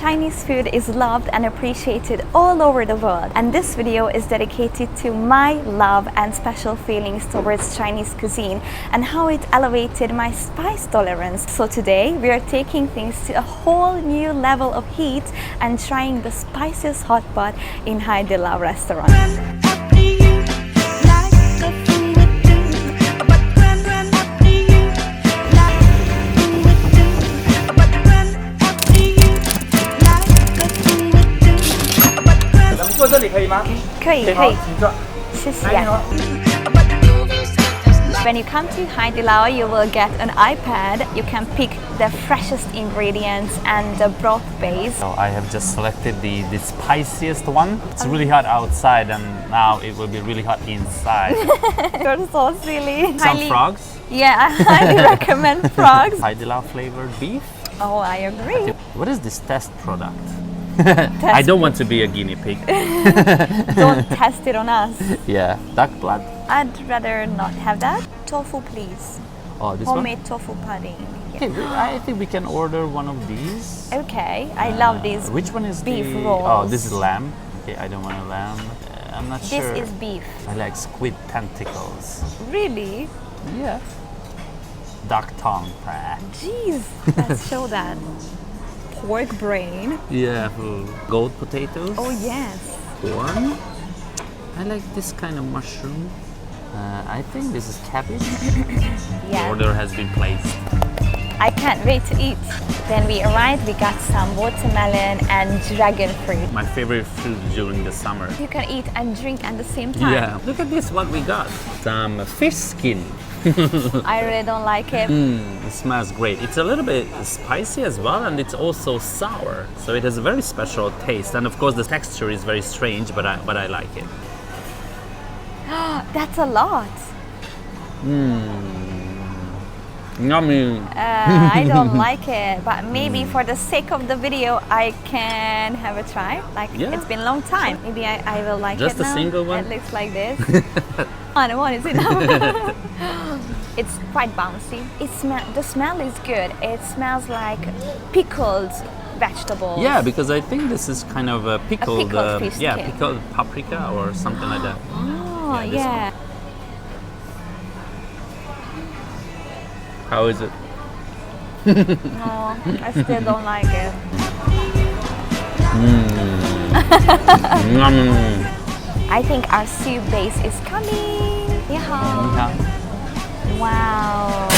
Chinese food is loved and appreciated all over the world, and this video is dedicated to my love and special feelings towards Chinese cuisine and how it elevated my spice tolerance. So today we are taking things to a whole new level of heat and trying the spiciest hot pot in HaiDiLao restaurant. When you come to HaiDiLao, you will get an iPad. You can pick the freshest ingredients and the broth base. So I have just selected the spiciest one. It's really hot outside and now it will be really hot inside. You're so silly. Some frogs. Yeah, I highly recommend frogs. HaiDiLao flavored beef. Oh, I agree. What is this test product? I don't want to be a guinea pig. Don't test it on us. Yeah, duck blood. I'd rather not have that. Tofu, please. Oh, this Homemade one? tofu pudding. Yeah. Okay, I think we can order one of these. Okay, I love these. Which one is beef the... rolls. Oh, this is lamb. Okay, I don't want a lamb. I'm not sure. This is beef. I like squid tentacles. Really? Yeah. Duck tongue. Jeez, let's show that. Pork brain. Yeah, goat potatoes. Oh yes. Corn. I like this kind of mushroom. I think this is cabbage. Yeah. The order has been placed. I can't wait to eat. When we arrived, we got some watermelon and dragon fruit. My favorite fruit during the summer. You can eat and drink at the same time. Yeah. Look at this, what we got. Some fish skin. I really don't like it. It smells great. It's a little bit spicy as well, and it's also sour. So it has a very special taste. And of course the texture is very strange, but I like it. That's a lot. Yummy. I don't like it, but maybe for the sake of the video, I can have a try. Like, Yeah. it's been a long time. Maybe I will like Just it now. a single one? It looks like this. One is enough. It's quite bouncy. The smell is good. It smells like pickled vegetables. Yeah, because I think this is kind of a pickled, fish yeah, skin. pickled paprika or something like that. Oh, this yeah. How is it? No, I still don't like it. I think our soup base is coming. Yeah. Wow.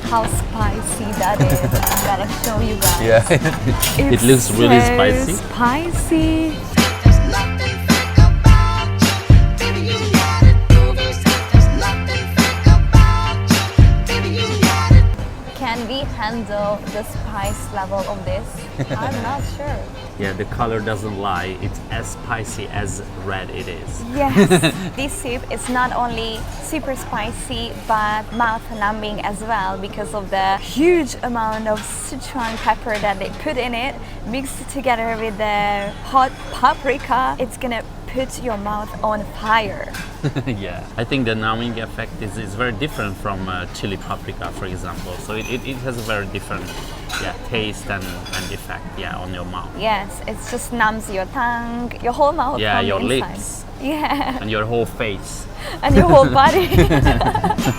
How spicy that is. I gotta show you guys. Yeah. It's It looks really so spicy. Spicy. Can we handle the spice level of this? I'm not sure. Yeah, the color doesn't lie. It's as spicy as red it is. Yes, this soup is not only super spicy but mouth-numbing as well because of the huge amount of Sichuan pepper that they put in it, mixed together with the hot paprika. It's gonna put your mouth on fire. Yeah, I think the numbing effect is very different from chili paprika, for example. So it has a very different taste and effect on your mouth. Yes, it just numbs your tongue, your whole mouth. Yeah, from your the inside. lips. Yeah. And your whole face. And your whole body.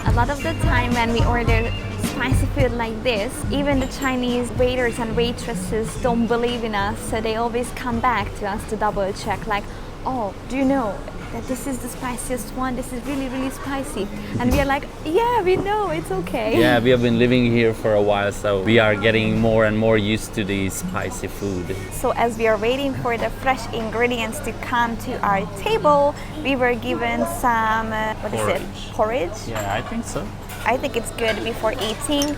A lot of the time when we order spicy food like this, even the Chinese waiters and waitresses don't believe in us, so they always come back to us to double check, like, oh, do you know that this is the spiciest one? This is really, really spicy. And we are like, yeah, we know, it's okay. Yeah, we have been living here for a while, so we are getting more and more used to the spicy food. So as we are waiting for the fresh ingredients to come to our table, we were given some, Porridge? Yeah, I think so. I think it's good before eating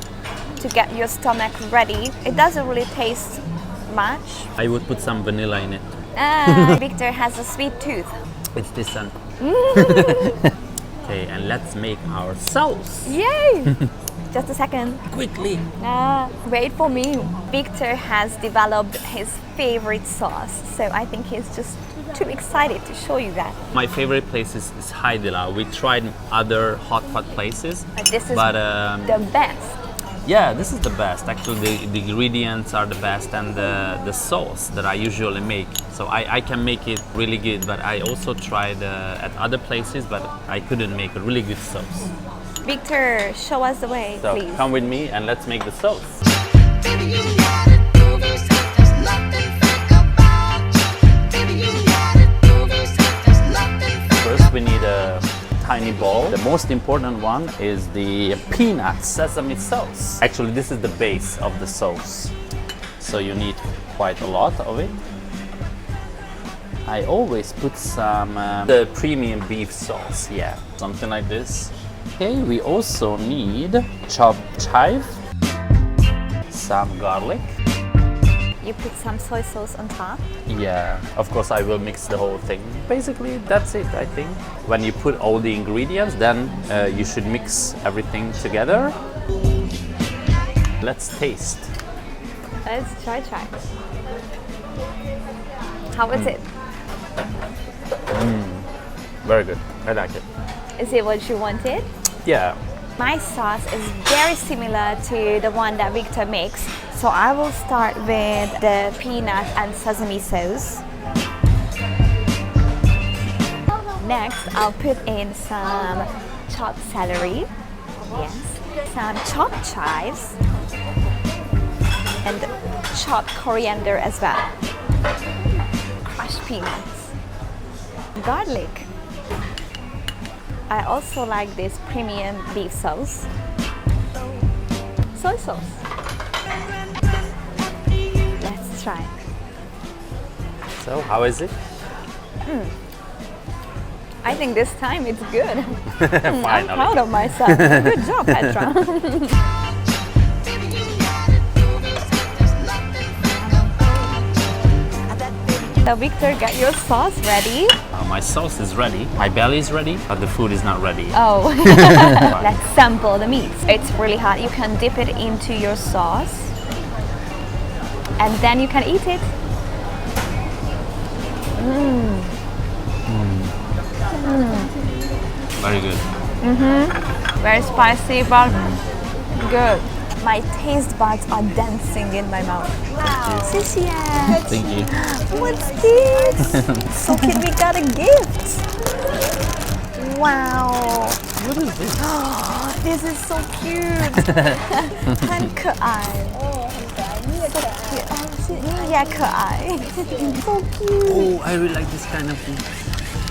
to get your stomach ready. It doesn't really taste much. I would put some vanilla in it. Viktor has a sweet tooth. It's this one. Okay, and let's make our sauce. Yay! Just a second. Quickly. Wait for me. Viktor has developed his favorite sauce, so I think he's just too excited to show you that. My favorite place is HaiDiLao. We tried other hot pot places. But this is but, the best. Yeah, this is the best. Actually, the ingredients are the best, and the sauce that I usually make. So I can make it really good, but I also tried at other places, but I couldn't make a really good sauce. Viktor, show us the way, So please. come with me and let's make the sauce. First, we need a tiny bowl. The most important one is the peanut sesame sauce. Actually, this is the base of the sauce. So you need quite a lot of it. I always put some the premium beef sauce, yeah, something like this. Okay, we also need chopped chive, some garlic. You put some soy sauce on top. Yeah, of course I will mix the whole thing. Basically, that's it, I think. When you put all the ingredients, then you should mix everything together. Let's taste. Let's try. How is it? Very good, I like it. Is it what you wanted? Yeah. My sauce is very similar to the one that Viktor makes. So I will start with the peanut and sesame sauce. Next, I'll put in some chopped celery. Yes. Some chopped chives. And chopped coriander as well. Crushed peanuts. Garlic. I also like this premium beef sauce. Soy sauce. Let's try. So, how is it? I think this time it's good. I'm Finally. proud of myself. Good job, Petra. So Viktor, get your sauce ready. My sauce is ready, my belly is ready, but the food is not ready. Oh, let's sample the meat. It's really hot. You can dip it into your sauce and then you can eat it. Very good. Very spicy, but good. My taste buds are dancing in my mouth. Wow. Spiciest. Thank you. What's this? So cute, we got a gift. Wow. What is this? Oh, this is so cute. 很可爱. So cute. Oh, 你也可爱. So cute. Oh, I really like this kind of thing.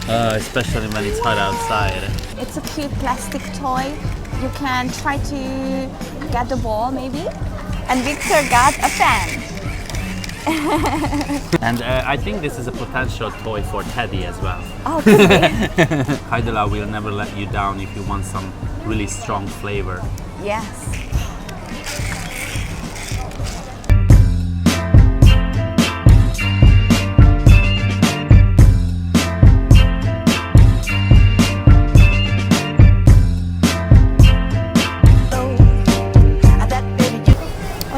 Especially when it's hot outside. It's a cute plastic toy. You can try to get the ball maybe. And Viktor got a fan. And I think this is a potential toy for Teddy as well. Oh, could be. HaiDiLao will never let you down if you want some really strong flavor. Yes.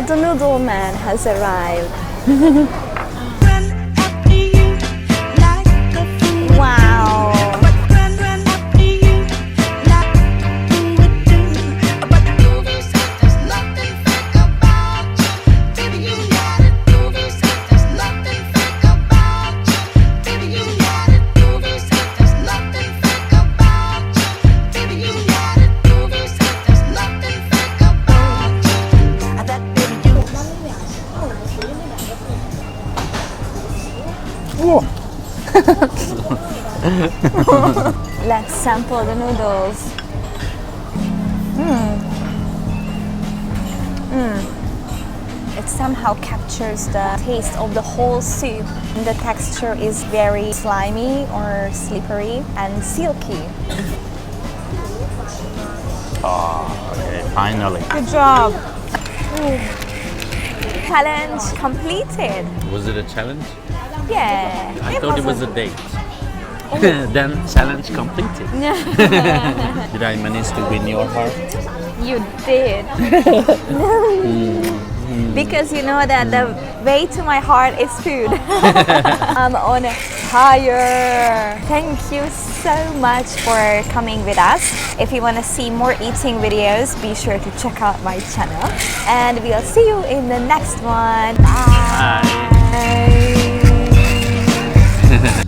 The noodle man has arrived. Wow. Let's sample the noodles. It somehow captures the taste of the whole soup. The texture is very slimy or slippery and silky. Oh, okay, finally. Good job. Challenge completed. Was it a challenge? Yeah. I thought it was a date. Then challenge completed. Did I manage to win your heart? You did. because you know that the way to my heart is food. I'm on fire. Thank you so much for coming with us. If you want to see more eating videos, be sure to check out my channel, and we'll see you in the next one. Bye. Bye.